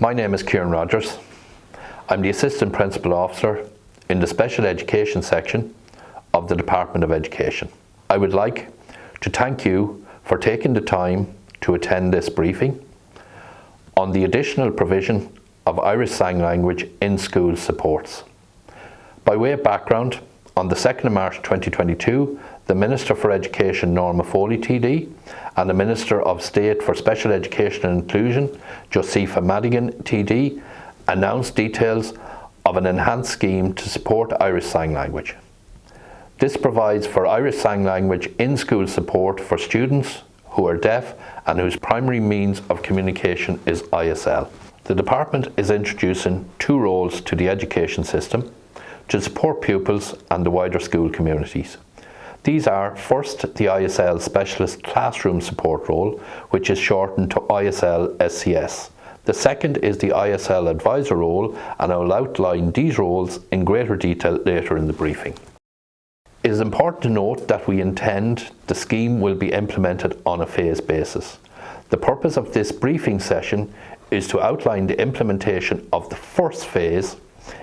My name is Kieran Rogers. I'm the Assistant Principal Officer in the Special Education section of the Department of Education. I would like to thank you for taking the time to attend this briefing on the additional provision of Irish Sign Language in school supports. By way of background, on the 2nd of March 2022, the Minister for Education, Norma Foley TD, and the Minister of State for Special Education and Inclusion, Josepha Madigan TD, announced details of an enhanced scheme to support Irish Sign Language. This provides for Irish Sign Language in school support for students who are deaf and whose primary means of communication is ISL. The Department is introducing two roles to the education system to support pupils and the wider school communities. These are, first, the ISL Specialist Classroom Support role, which is shortened to ISL SCS. The second is the ISL Advisor role, and I will outline these roles in greater detail later in the briefing. It is important to note that we intend the scheme will be implemented on a phased basis. The purpose of this briefing session is to outline the implementation of the first phase.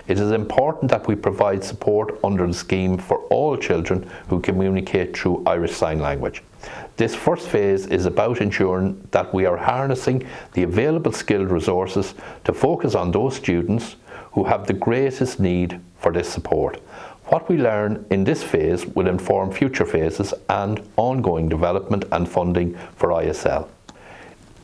It is important that we provide support under the scheme for all children who communicate through Irish Sign Language. This first phase is about ensuring that we are harnessing the available skilled resources to focus on those students who have the greatest need for this support. What we learn in this phase will inform future phases and ongoing development and funding for ISL.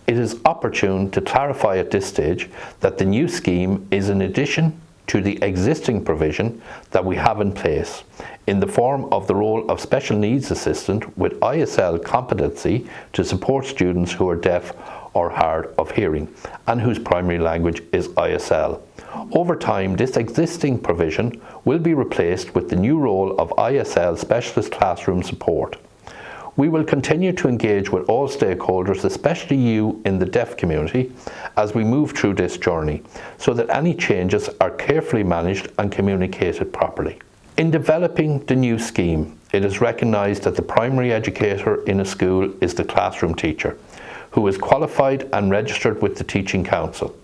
It is opportune to clarify at this stage that the new scheme is in addition to the existing provision that we have in place in the form of the role of special needs assistant with ISL competency to support students who are deaf or hard of hearing and whose primary language is ISL. Over time, this existing provision will be replaced with the new role of ISL Specialist Classroom Support. We will continue to engage with all stakeholders, especially you in the deaf community, as we move through this journey, so that any changes are carefully managed and communicated properly. In developing the new scheme, it is recognised that the primary educator in a school is the classroom teacher, who is qualified and registered with the Teaching Council.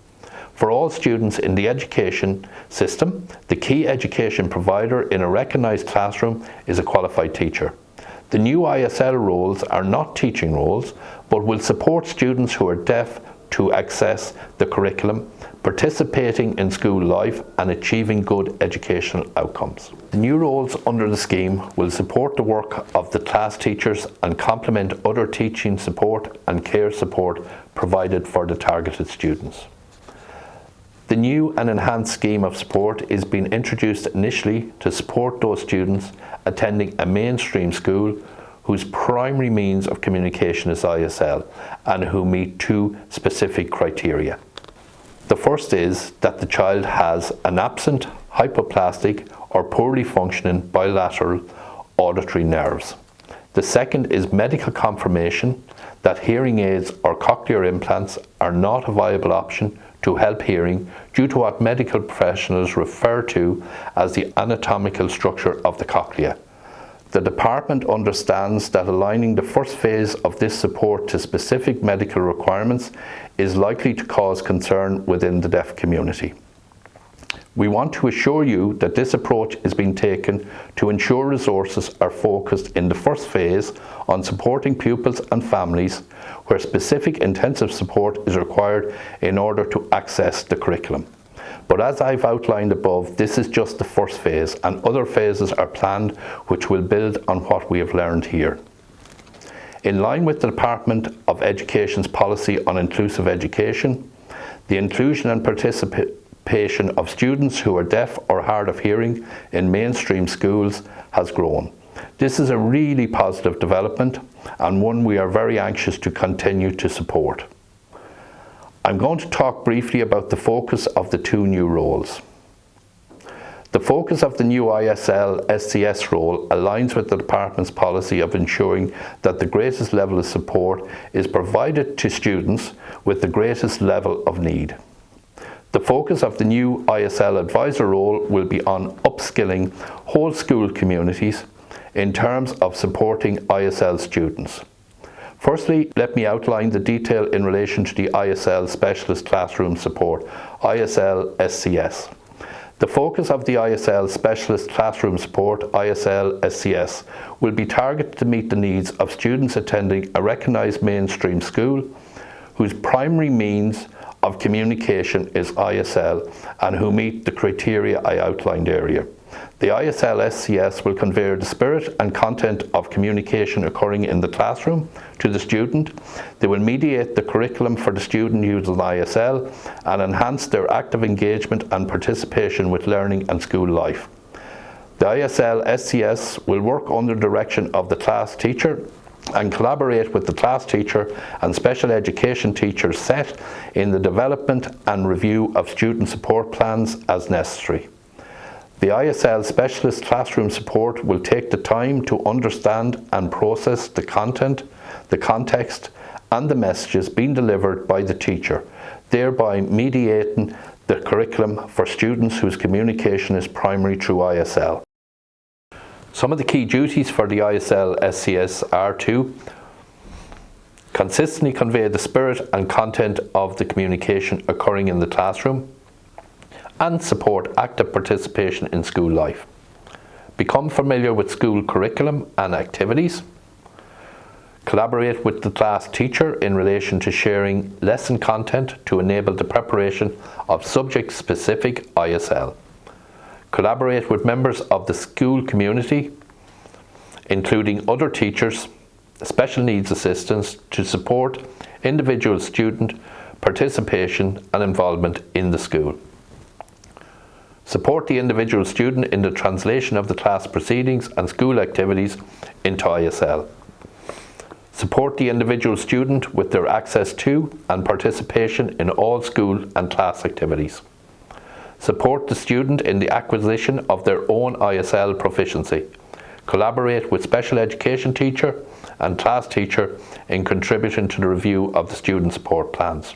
For all students in the education system, the key education provider in a recognised classroom is a qualified teacher. The new ISL roles are not teaching roles, but will support students who are deaf to access the curriculum, participating in school life and achieving good educational outcomes. The new roles under the scheme will support the work of the class teachers and complement other teaching support and care support provided for the targeted students. The new and enhanced scheme of support is being introduced initially to support those students attending a mainstream school whose primary means of communication is ISL and who meet two specific criteria. The first is that the child has an absent, hypoplastic or poorly functioning bilateral auditory nerves. The second is medical confirmation that hearing aids or cochlear implants are not a viable option to help hearing due to what medical professionals refer to as the anatomical structure of the cochlea. The Department understands that aligning the first phase of this support to specific medical requirements is likely to cause concern within the deaf community. We want to assure you that this approach is being taken to ensure resources are focused in the first phase on supporting pupils and families where specific intensive support is required in order to access the curriculum. But as I've outlined above, this is just the first phase and other phases are planned which will build on what we have learned here. In line with the Department of Education's policy on inclusive education, the inclusion and participation of students who are deaf or hard of hearing in mainstream schools has grown. This is a really positive development and one we are very anxious to continue to support. I'm going to talk briefly about the focus of the two new roles. The focus of the new ISL SCS role aligns with the Department's policy of ensuring that the greatest level of support is provided to students with the greatest level of need. The focus of the new ISL Advisor role will be on upskilling whole school communities in terms of supporting ISL students. Firstly, let me outline the detail in relation to the ISL Specialist Classroom Support, ISL SCS. The focus of the ISL Specialist Classroom Support, ISL SCS, will be targeted to meet the needs of students attending a recognised mainstream school whose primary means of communication is ISL and who meet the criteria I outlined earlier. The ISL SCS will convey the spirit and content of communication occurring in the classroom to the student. They will mediate the curriculum for the student using ISL and enhance their active engagement and participation with learning and school life. The ISL SCS will work under the direction of the class teacher and collaborate with the class teacher and special education teachers set in the development and review of student support plans as necessary. The ISL Specialist Classroom Support will take the time to understand and process the content, the context and the messages being delivered by the teacher, thereby mediating the curriculum for students whose communication is primary through ISL. Some of the key duties for the ISL SCS are to consistently convey the spirit and content of the communication occurring in the classroom, and support active participation in school life. Become familiar with school curriculum and activities. Collaborate with the class teacher in relation to sharing lesson content to enable the preparation of subject-specific ISL. Collaborate with members of the school community, including other teachers, special needs assistants, to support individual student participation and involvement in the school. Support the individual student in the translation of the class proceedings and school activities into ISL. Support the individual student with their access to and participation in all school and class activities. Support the student in the acquisition of their own ISL proficiency. Collaborate with special education teacher and class teacher in contributing to the review of the student support plans.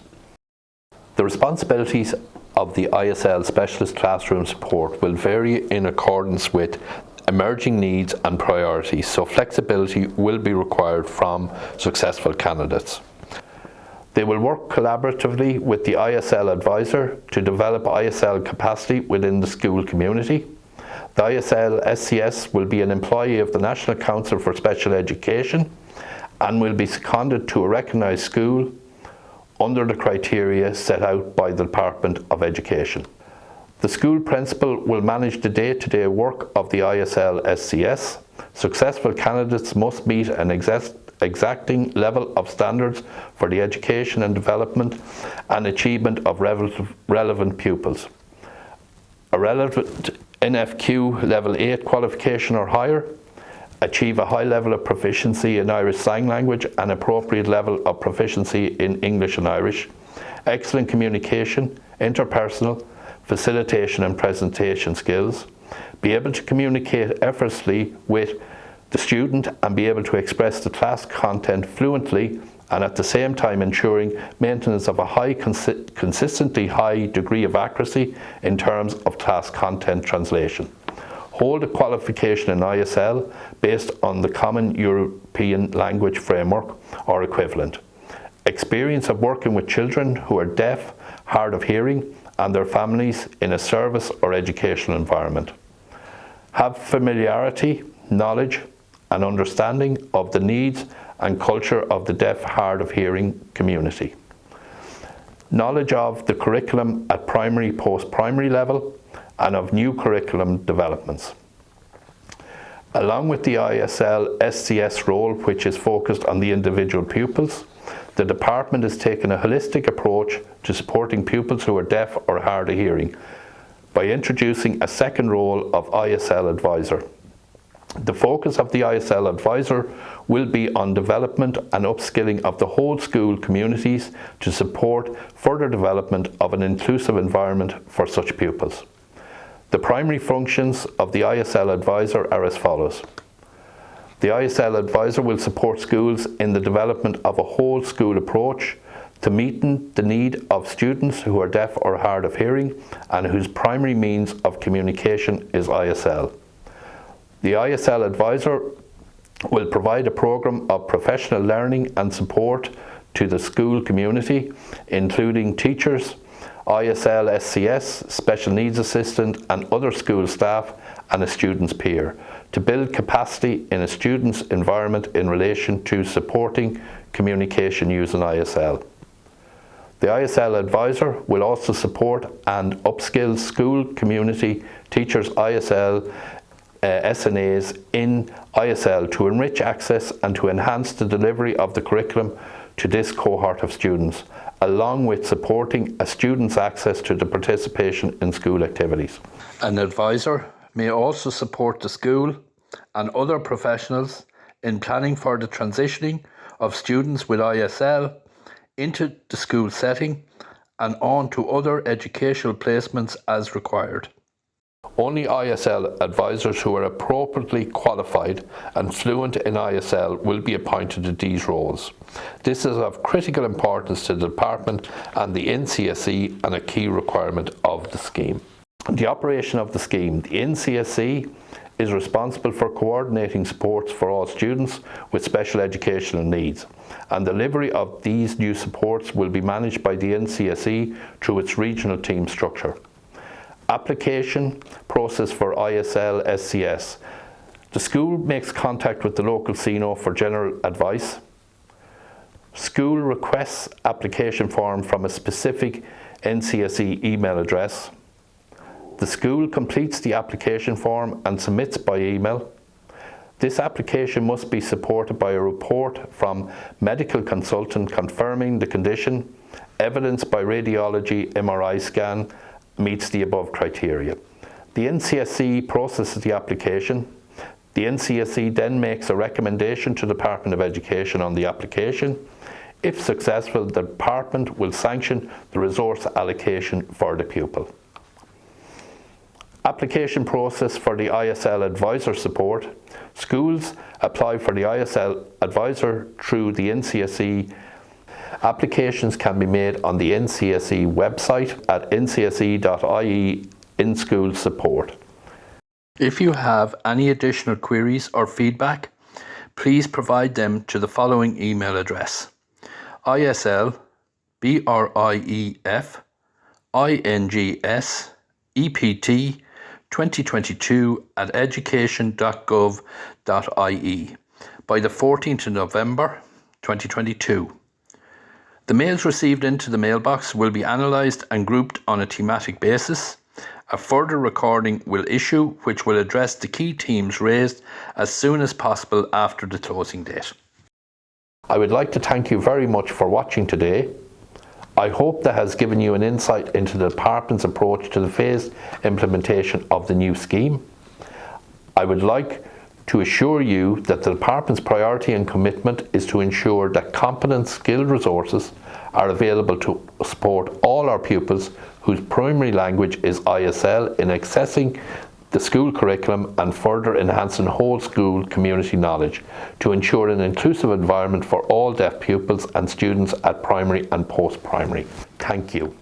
The responsibilities of the ISL Specialist Classroom Support will vary in accordance with emerging needs and priorities, so flexibility will be required from successful candidates. They will work collaboratively with the ISL advisor to develop ISL capacity within the school community. The ISL SCS will be an employee of the National Council for Special Education and will be seconded to a recognised school under the criteria set out by the Department of Education. The school principal will manage the day-to-day work of the ISL SCS. Successful candidates must meet an exacting level of standards for the education and development and achievement of relevant pupils. A relevant NFQ level 8 qualification or higher, achieve a high level of proficiency in Irish Sign Language and appropriate level of proficiency in English and Irish, excellent communication, interpersonal, facilitation and presentation skills, be able to communicate effortlessly with the student and be able to express the class content fluently and at the same time ensuring maintenance of a consistently high degree of accuracy in terms of class content translation. Hold a qualification in ISL based on the Common European Language Framework or equivalent. Experience of working with children who are deaf, hard of hearing and their families in a service or educational environment. Have familiarity, knowledge and understanding of the needs and culture of the deaf, hard of hearing community. Knowledge of the curriculum at primary, post-primary level and of new curriculum developments. Along with the ISL SCS role, which is focused on the individual pupils, the department is taking a holistic approach to supporting pupils who are deaf or hard of hearing by introducing a second role of ISL advisor. The focus of the ISL advisor will be on development and upskilling of the whole school communities to support further development of an inclusive environment for such pupils. The primary functions of the ISL advisor are as follows. The ISL advisor will support schools in the development of a whole school approach to meeting the need of students who are deaf or hard of hearing and whose primary means of communication is ISL. The ISL advisor will provide a programme of professional learning and support to the school community, including teachers, ISL SCS, special needs assistant and other school staff and a student's peer, to build capacity in a student's environment in relation to supporting communication using ISL. The ISL advisor will also support and upskill school community teachers ISL SNAs in ISL to enrich access and to enhance the delivery of the curriculum to this cohort of students, along with supporting a student's access to the participation in school activities. An advisor may also support the school and other professionals in planning for the transitioning of students with ISL into the school setting and on to other educational placements as required. Only ISL advisors who are appropriately qualified and fluent in ISL will be appointed to these roles. This is of critical importance to the department and the NCSE and a key requirement of the scheme. The operation of the scheme. The NCSE is responsible for coordinating supports for all students with special educational needs, and delivery of these new supports will be managed by the NCSE through its regional team structure. Application process for ISL SCS. The school makes contact with the local CNO for general advice. School requests application form from a specific NCSE email address. The school completes the application form and submits by email. This application must be supported by a report from medical consultant confirming the condition, evidence by radiology MRI scan meets the above criteria. The NCSE processes the application. The NCSE then makes a recommendation to the Department of Education on the application. If successful, the department will sanction the resource allocation for the pupil. Application process for the ISL advisor support. Schools apply for the ISL advisor through the NCSE. Applications can be made on the NCSE website at ncse.ie in school support. If you have any additional queries or feedback, please provide them to the following email address: islbriefingsept2022@education.gov.ie by the 14th of November 2022. The mails received into the mailbox will be analysed and grouped on a thematic basis. A further recording will issue which will address the key themes raised as soon as possible after the closing date. I would like to thank you very much for watching today. I hope that has given you an insight into the department's approach to the phased implementation of the new scheme. I would like to assure you that the department's priority and commitment is to ensure that competent, skilled resources are available to support all our pupils whose primary language is ISL in accessing the school curriculum and further enhancing whole school community knowledge to ensure an inclusive environment for all deaf pupils and students at primary and post-primary. Thank you.